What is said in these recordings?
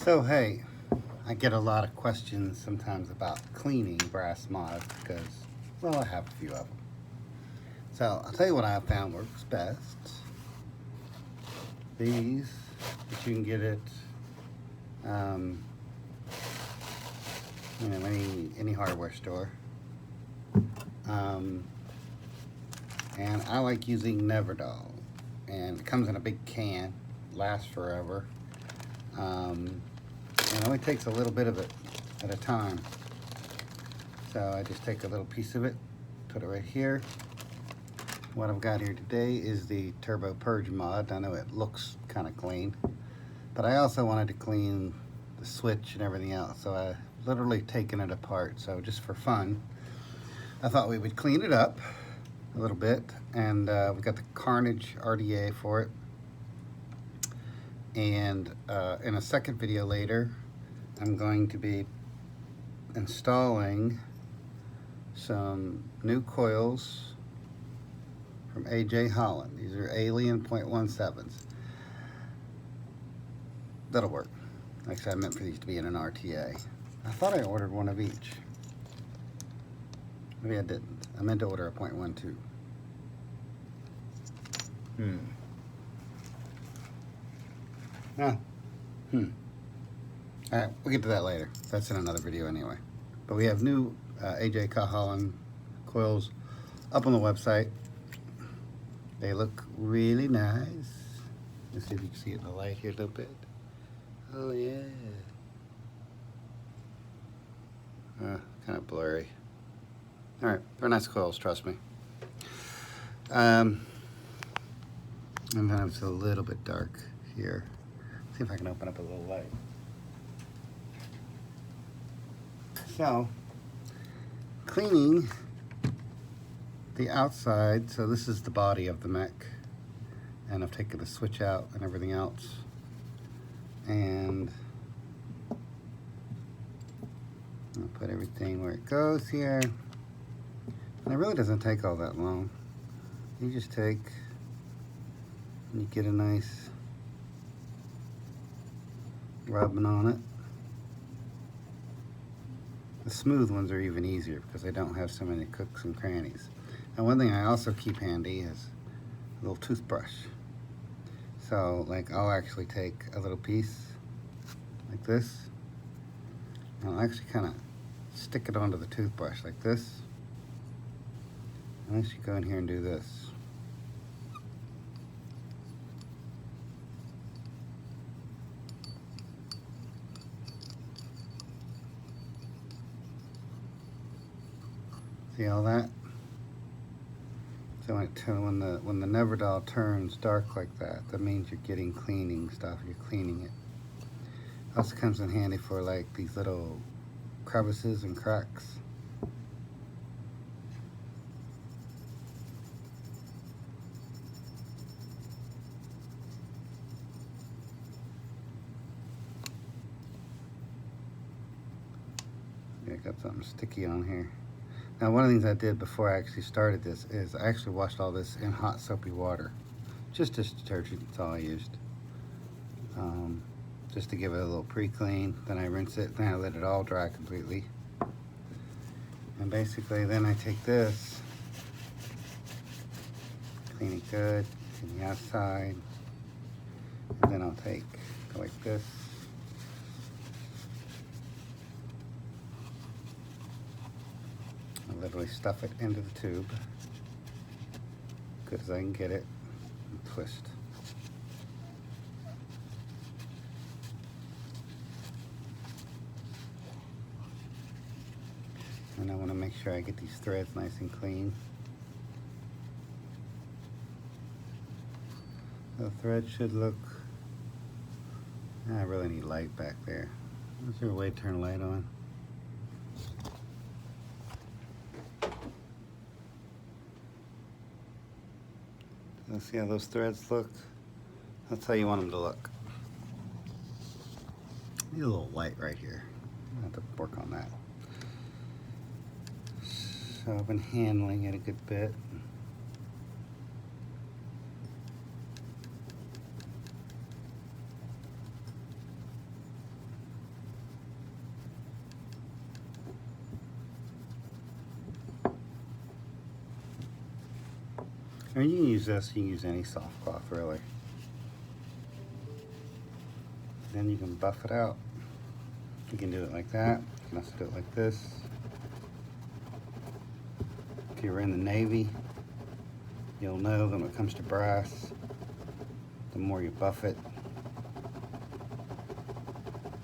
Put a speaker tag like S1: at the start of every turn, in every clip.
S1: So hey, I get a lot of questions sometimes about cleaning brass mods because, well, I have a few of them. So I'll tell you what I found works best. These, that you can get at any hardware store. And I like using Neverdol, and it comes in a big can, lasts forever. It only takes a little bit of it at a time. So I just take a little piece of it, put it right here. What I've got here today is the Turbo Purge mod. I know it looks kind of clean, but I also wanted to clean the switch and everything else. So I literally taken it apart. So just for fun, I thought we would clean it up a little bit. And we got the Carnage RDA for it. And in a second video later, I'm going to be installing some new coils from AJ Holland. These are Alien .17s. That'll work. Like I said, I meant for these to be in an RTA. I thought I ordered one of each. Maybe I didn't. I meant to order a .12. Alright, we'll get to that later. That's in another video anyway. But we have new AJ Holland coils up on the website. They look really nice. Let's see if you can see it in the light here a little bit. Oh yeah. Kind of blurry. Alright, they're nice coils, trust me. And then it's a little bit dark here. See if I can open up a little light. So, cleaning the outside. So this is the body of the Mech, and I've taken the switch out and everything else. And I'll put everything where it goes here. And it really doesn't take all that long. You just take and you get a nice rubbing on it. The smooth ones are even easier because they don't have so many cooks and crannies. And one thing I also keep handy is a little toothbrush. So like I'll actually take a little piece like this, and I'll actually kind of stick it onto the toothbrush like this. And I should go in here and do this. See all that? So when the Neverdol turns dark like that, that means you're getting cleaning stuff. You're cleaning it. Also comes in handy for like these little crevices and cracks. Yeah, got something sticky on here. Now, one of the things I did before I actually started this is I actually washed all this in hot soapy water. Just dish detergent, that's all I used. Just to give it a little pre-clean. Then I rinse it, then I let it all dry completely. And basically then I take this, clean it good, clean the outside. And then I'll go like this. I literally stuff it into the tube, good as I can get it, and twist. And I want to make sure I get these threads nice and clean. The thread should look, I really need light back there. Is there a way to turn light on? Let's see how those threads look. That's how you want them to look. Need a little light right here. I have to work on that. So I've been handling it a good bit. I mean, you can use this, you can use any soft cloth really. Then you can buff it out. You can do it like that. You can also do it like this. If you're in the Navy, you'll know that when it comes to brass, the more you buff it,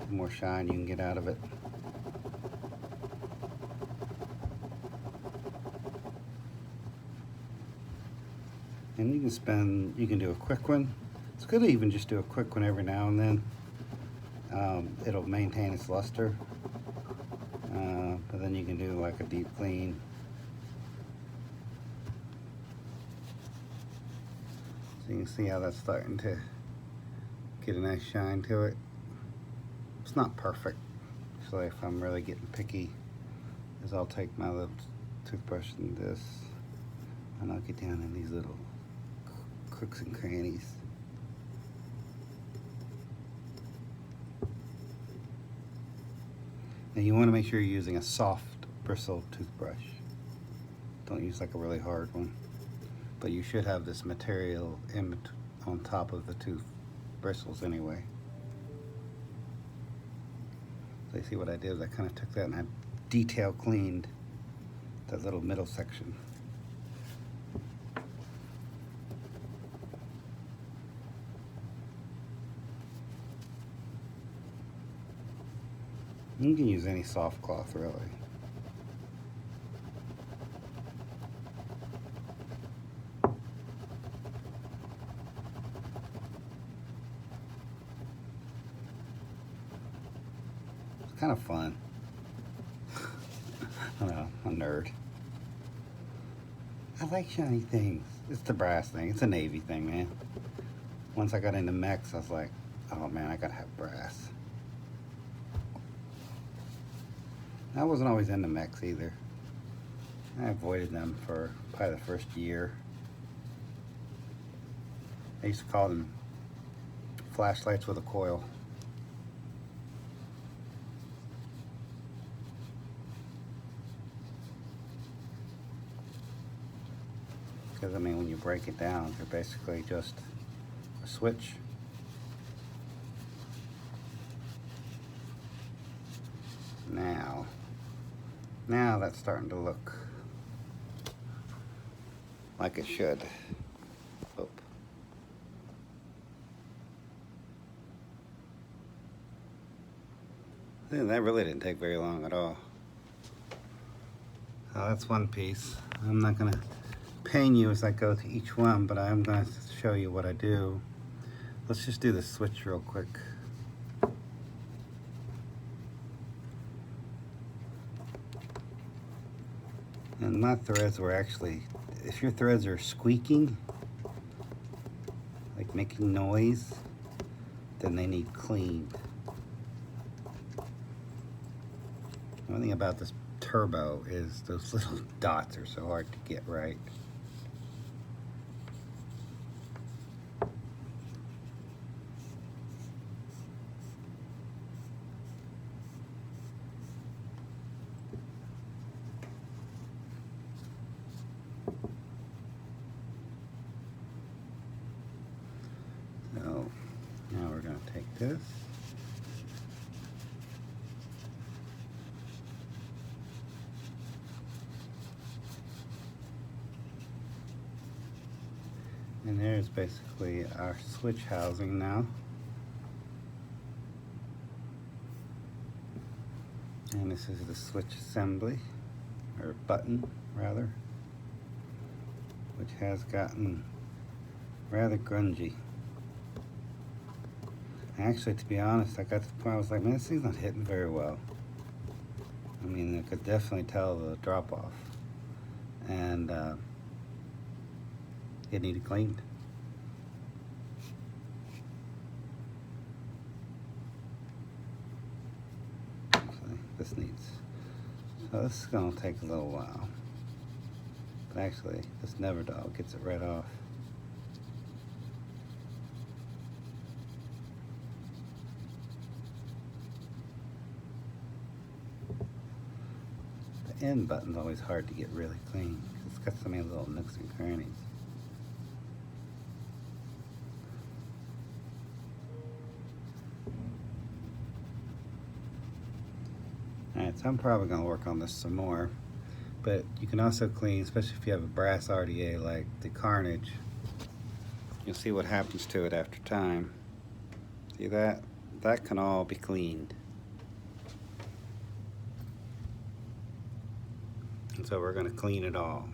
S1: the more shine you can get out of it. And you can do a quick one. It's good to even just do a quick one every now and then. It'll maintain its luster. But then you can do like a deep clean. So you can see how that's starting to get a nice shine to it. It's not perfect. So if I'm really getting picky, is I'll take my little toothbrush and this, and I'll get down in these little crooks and crannies. Now you want to make sure you're using a soft bristle toothbrush. Don't use like a really hard one. But you should have this material on top of the tooth bristles anyway. So you see what I did is I kind of took that and I detail cleaned that little middle section. You can use any soft cloth really. It's kind of fun. I know, I'm a nerd. I like shiny things. It's the brass thing. It's a Navy thing, man. Once I got into mechs, I was like, oh man, I gotta have brass. I wasn't always into mechs either. I avoided them for probably the first year. I used to call them flashlights with a coil. Because I mean, when you break it down, they're basically just a switch. Now that's starting to look like it should. Oh. Yeah, that really didn't take very long at all. So that's one piece. I'm not gonna pain you as I go to each one, but I'm gonna show you what I do. Let's just do the switch real quick. And my threads were actually, if your threads are squeaking, like making noise, then they need cleaned. The one thing about this turbo is those little dots are so hard to get right. So now we're going to take this. And there's basically our switch housing now. And this is the switch assembly, or button rather, which has gotten rather grungy. Actually, to be honest, I got to the point I was like, man, this thing's not hitting very well. I mean, I could definitely tell the drop off. And it needed cleaned. Actually, this needs, so this is gonna take a little while. But actually, this never dog gets it right off. The end button's always hard to get really clean. It's got so many little nooks and crannies. Alright, so I'm probably going to work on this some more. But you can also clean, especially if you have a brass RDA like the Carnage. You'll see what happens to it after time. See that? That can all be cleaned. And so we're going to clean it all.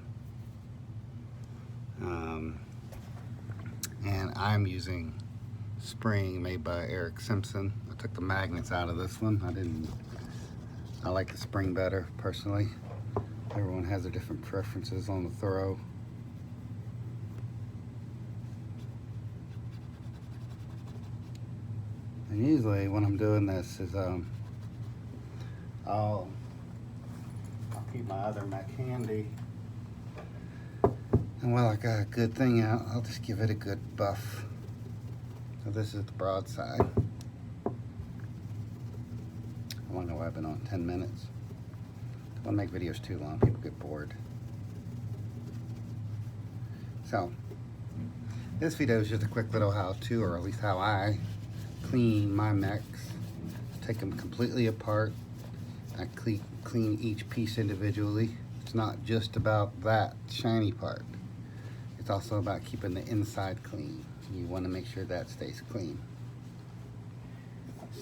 S1: And I'm using spring made by Eric Simpson. I took the magnets out of this one. I like the spring better personally. Everyone has their different preferences on the throw. And usually when I'm doing this is I'll keep my other Mech handy. And while I got a good thing out, I'll just give it a good buff. So this is the broadside. I wonder why I've been on 10 minutes. Don't make videos too long, people get bored. So, this video is just a quick little how-to, or at least how I clean my mechs. Take them completely apart. I clean each piece individually. It's not just about that shiny part. It's also about keeping the inside clean. You want to make sure that stays clean.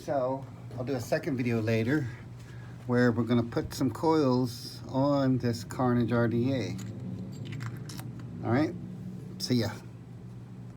S1: So, I'll do a second video later where we're going to put some coils on this Carnage RDA. Alright, see ya.